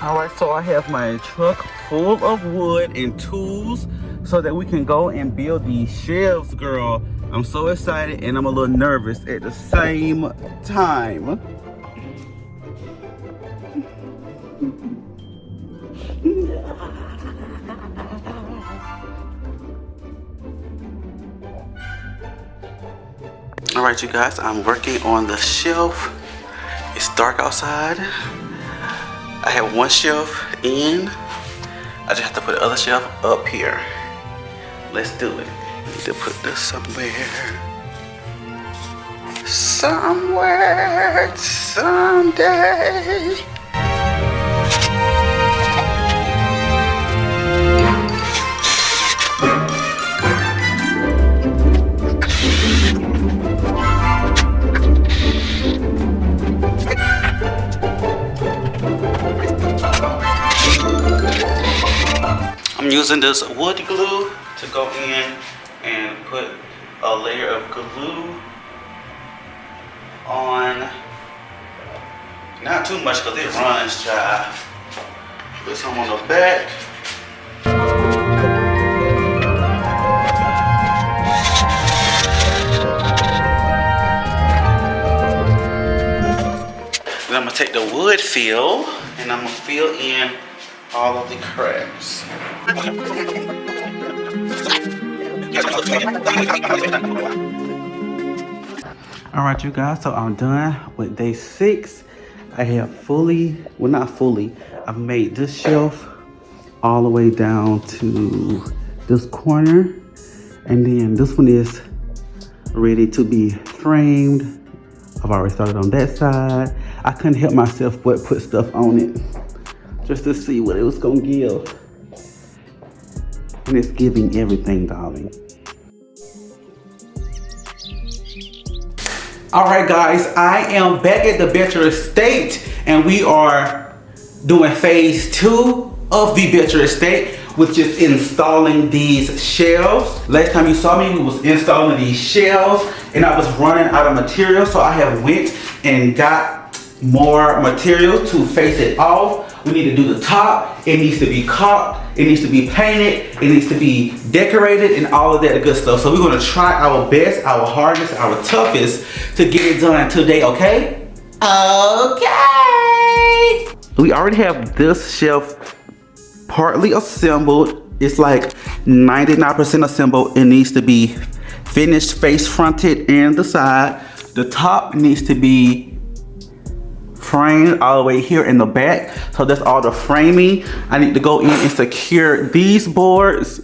Alright, so I have my truck full of wood and tools so that we can go and build these shelves, girl. I'm so excited and I'm a little nervous at the same time. Alright, you guys, I'm working on the shelf. It's dark outside. I have one shelf in. I just have to put the other shelf up here. Let's do it. Need to put this somewhere. Somewhere, someday. I'm using this wood glue to go in and put a layer of glue on. Not too much because it runs dry. Put some on the back. Then I'm gonna take the wood fill and I'm gonna fill in all of the cracks. Alright, you guys, so I'm done with day 6. I have I've made this shelf all the way down to this corner. And then this one is ready to be framed. I've already started on that side. I couldn't help myself but put stuff on it just to see what it was gonna give. And it's giving everything, darling. All right, guys, I am back at the Betcher Estate and we are doing phase 2 of the Betcher Estate, which is installing these shelves. Last time you saw me, we was installing these shelves and I was running out of material, so I have went and got more material to face it off. We need to do the top. It needs to be caulked. It needs to be painted. It needs to be decorated and all of that good stuff. So we're gonna try our best, our hardest, our toughest to get it done today, okay? Okay. We already have this shelf partly assembled. It's like 99% assembled. It needs to be finished face fronted and the side. The top needs to be framed all the way here in the back. So that's all the framing. I need to go in and secure these boards.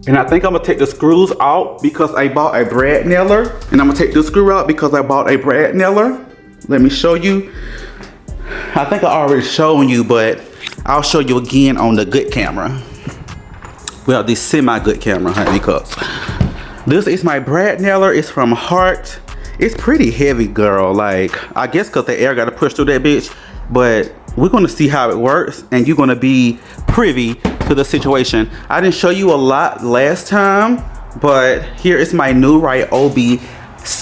And I think I'm gonna take the screws out because I bought a brad nailer. And I'm gonna take this screw out because I bought a brad nailer. Let me show you. I think I already shown you, but I'll show you again on the good camera. Well, the semi-good camera, honey, because this is my brad nailer. It's from Hart. It's pretty heavy, girl. Like, I guess because the air got to push through that bitch. But we're going to see how it works. And you're going to be privy to the situation. I didn't show you a lot last time. But here is my new Ryobi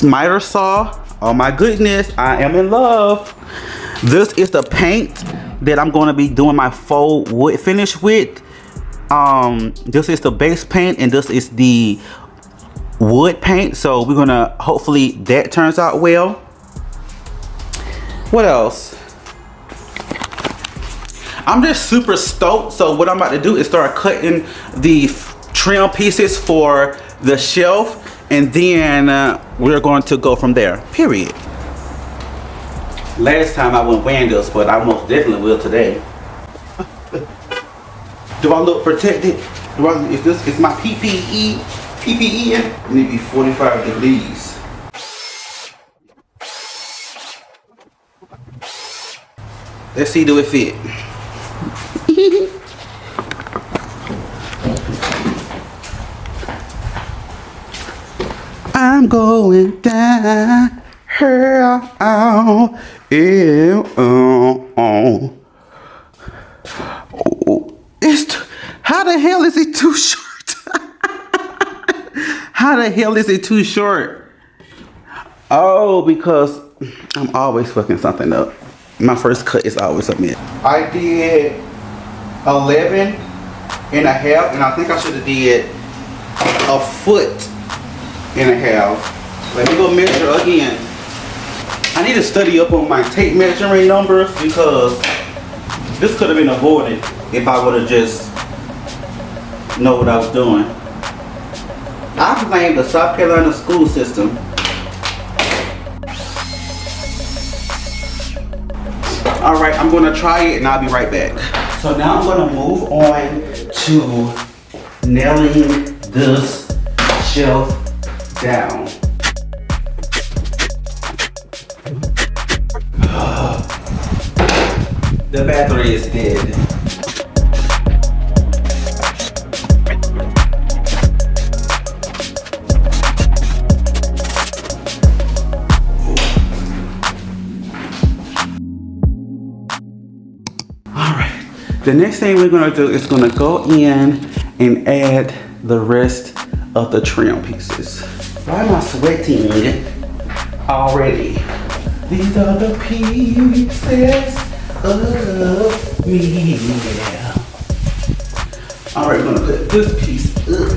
miter saw. Oh my goodness, I am in love. This is the paint that I'm going to be doing my faux wood finish with. This is the base paint and this is the wood paint, so we're gonna hopefully that turns out well. What else? I'm just super stoked. So what I'm about to do is start cutting the trim pieces for the shelf, and then we're going to go from there, period. Last time I went wearing this, but I most definitely will today. Do I look protected? Is this is my PPE in? It need to be 45 degrees. Let's see, do it fit? I'm going down here. How the hell is it too short? How the hell is it too short? Oh, because I'm always fucking something up. My first cut is always a miss. I did 11 and a half, and I think I should have did a foot and a half. Let me go measure again. I need to study up on my tape measuring numbers because this could have been avoided if I would have just know what I was doing. I blame the South Carolina school system. Alright, I'm gonna try it and I'll be right back. So now I'm gonna move on to nailing this shelf down. The battery is dead. The next thing we're gonna do is gonna go in and add the rest of the trim pieces. Why am I sweating already? These are the pieces of me. All right, we're gonna put this piece up.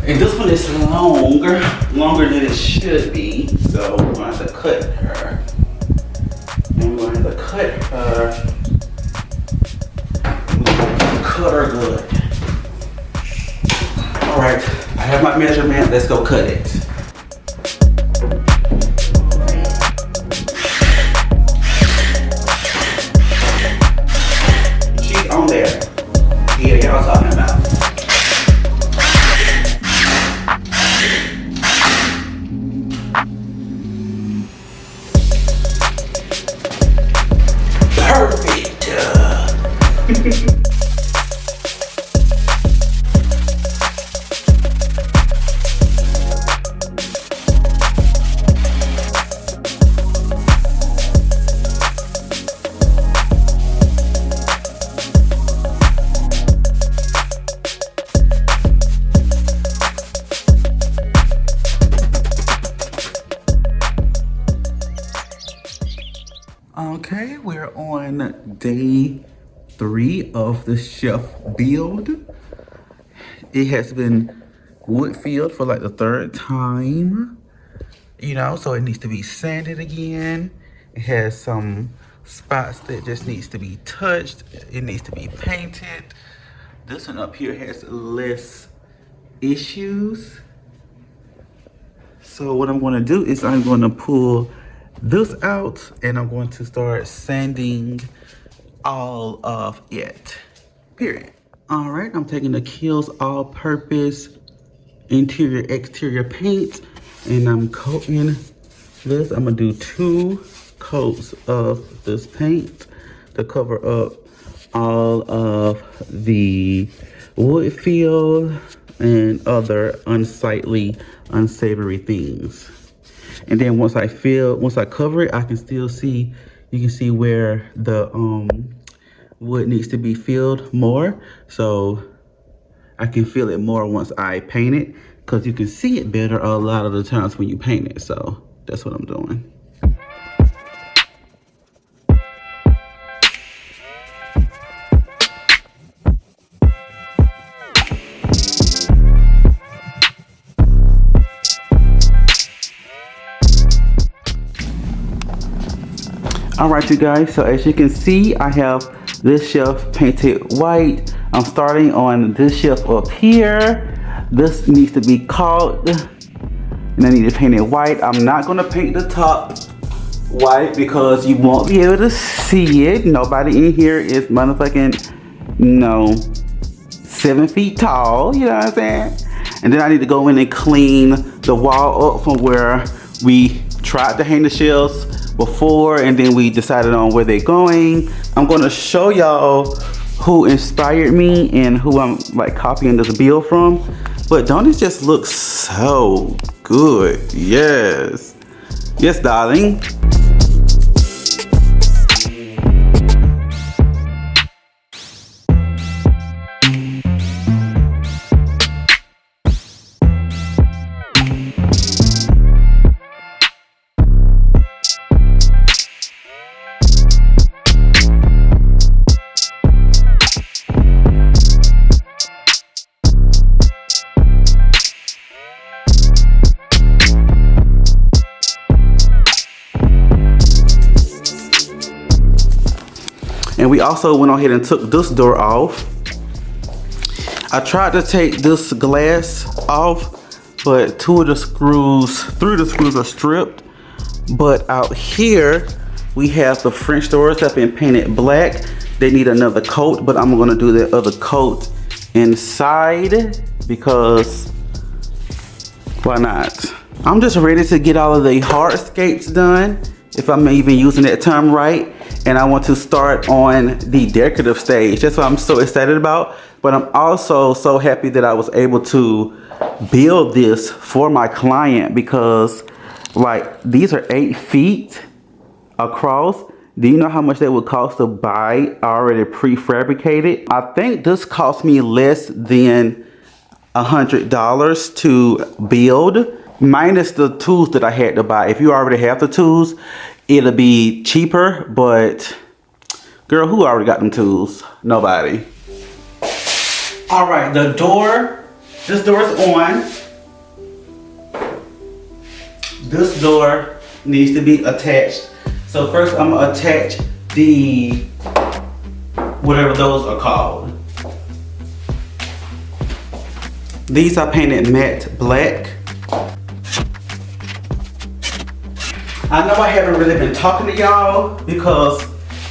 And this one is longer than it should be. So we're gonna have to cut her. And we're gonna have to cut her. We're gonna cut her good. All right, I have my measurement. Let's go cut it. She's on there. Yeah, y'all talking about. Okay, we're on day 3 of the shelf build. It has been wood filled for like the 3rd time, you know, so it needs to be sanded again. It has some spots that just needs to be touched. It needs to be painted. This one up here has less issues. So what I'm going to do is I'm going to pull this out and I'm going to start sanding all of it, period. All right, I'm taking the Kiehl's all-purpose interior exterior paint and I'm coating this. I'm gonna do 2 coats of this paint to cover up all of the wood feel and other unsightly, unsavory things. And then once I cover it, I can still see, you can see where the wood needs to be filled more. So I can feel it more once I paint it, because you can see it better a lot of the times when you paint it. So that's what I'm doing. All right, you guys, so as you can see, I have this shelf painted white. I'm starting on this shelf up here. This needs to be caulked and I need to paint it white. I'm not gonna paint the top white because you won't be able to see it. Nobody in here is motherfucking, no, 7 feet tall, you know what I'm saying? And then I need to go in and clean the wall up from where we tried to hang the shelves before and then we decided on where they're going. I'm gonna show y'all who inspired me and who I'm like copying this build from. But don't it just look so good? Yes. Yes, darling. And we also went on ahead and took this door off. I tried to take this glass off, but three of the screws are stripped. But out here, we have the French doors that have been painted black. They need another coat, but I'm gonna do the other coat inside because why not? I'm just ready to get all of the hardscapes done, if I'm even using that term right. And I want to start on the decorative stage. That's what I'm so excited about. But I'm also so happy that I was able to build this for my client because like these are 8 feet across. Do you know how much that would cost to buy already prefabricated? I think this cost me less than $100 to build, minus the tools that I had to buy. If you already have the tools, it'll be cheaper, but girl, who already got them tools? Nobody. All right, this door is on. This door needs to be attached. So first I'm gonna attach the, whatever those are called. These are painted matte black. I know I haven't really been talking to y'all because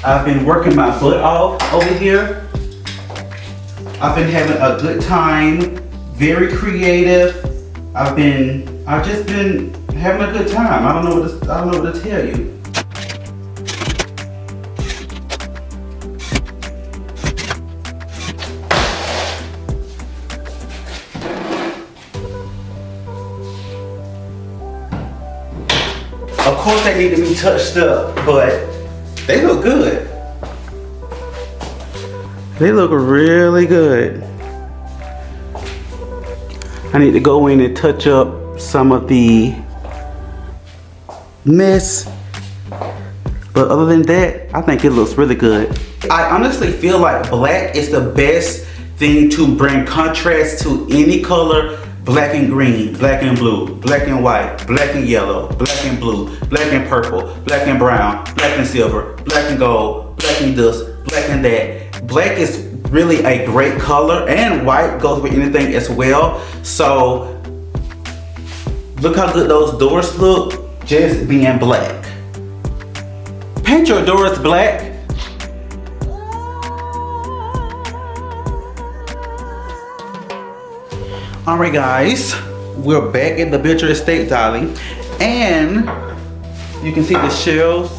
I've been working my butt off over here. I've been having a good time, very creative. I've just been having a good time. I don't know what to tell you. Of course they need to be touched up, but they look good. They look really good. I need to go in and touch up some of the mess. But other than that, I think it looks really good. I honestly feel like black is the best thing to bring contrast to any color. Black and green, black and blue, black and white, black and yellow, black and blue, black and purple, black and brown, black and silver, black and gold, black and this, black and that. Black is really a great color, and white goes with anything as well. So look how good those doors look just being black. Paint your doors black. All right, guys, we're back at the Beecher Estate, darling, and you can see the shelves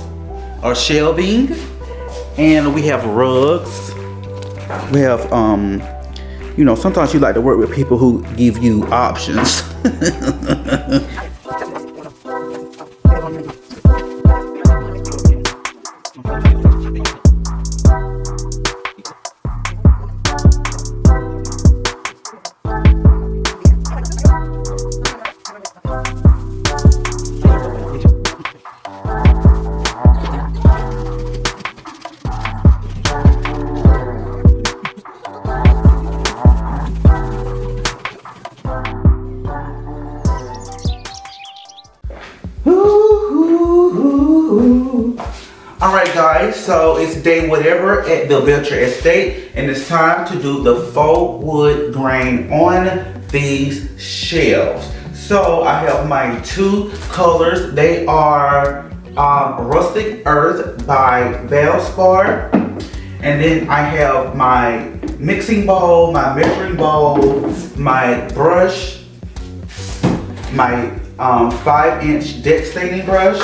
are shelving, and we have rugs. We have, you know, sometimes you like to work with people who give you options. Alright guys, so it's day whatever at the Beecher Estate, and it's time to do the faux wood grain on these shelves. So I have my 2 colors. They are Rustic Earth by Valspar, and then I have my mixing bowl, my measuring bowl, my brush, my 5-inch deck staining brush.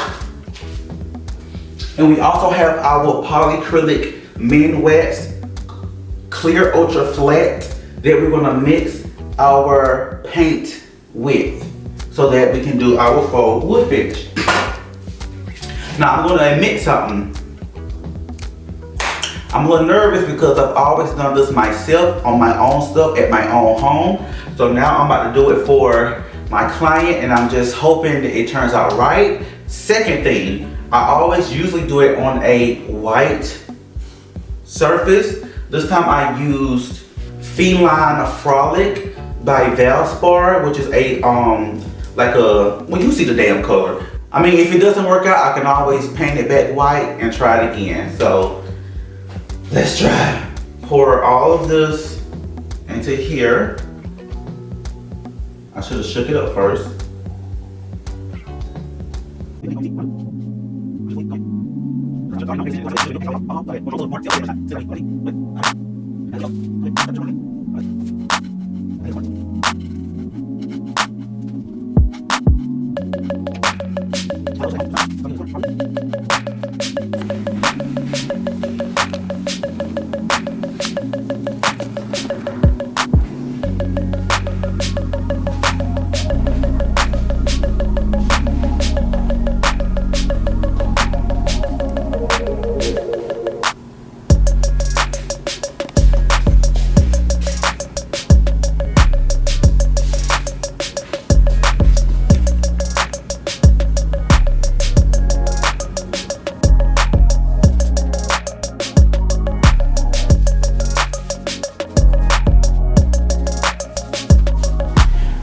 And we also have our polyacrylic Min Wax clear ultra flat that we're gonna mix our paint with so that we can do our faux wood finish. Now I'm gonna admit something. I'm a little nervous because I've always done this myself on my own stuff at my own home. So now I'm about to do it for my client, and I'm just hoping that it turns out right. Second thing, I always usually do it on a white surface. This time I used Feline Frolic by Valspar, which is a well, you see the damn color. I mean, if it doesn't work out, I can always paint it back white and try it again. So Let's try. Pour all of this into here. I should have shook it up first.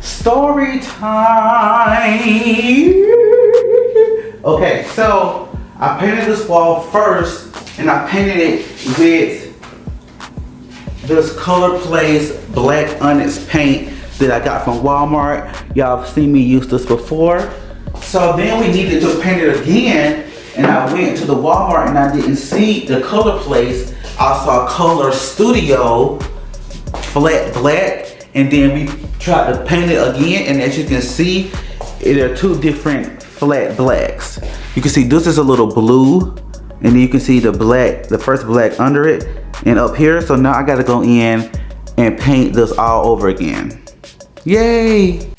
Story time. Okay, so I painted this wall first, and I painted it with this Color Place Black Onyx paint that I got from Walmart. Y'all have seen me use this before. So then we needed to paint it again, and I went to the Walmart and I didn't see the Color Place. I saw Color Studio Flat Black. And then we tried to paint it again, and as you can see, there are two different flat blacks. You can see this is a little blue, and then you can see the black, the first black under it, and up here. So now I gotta go in and paint this all over again. Yay!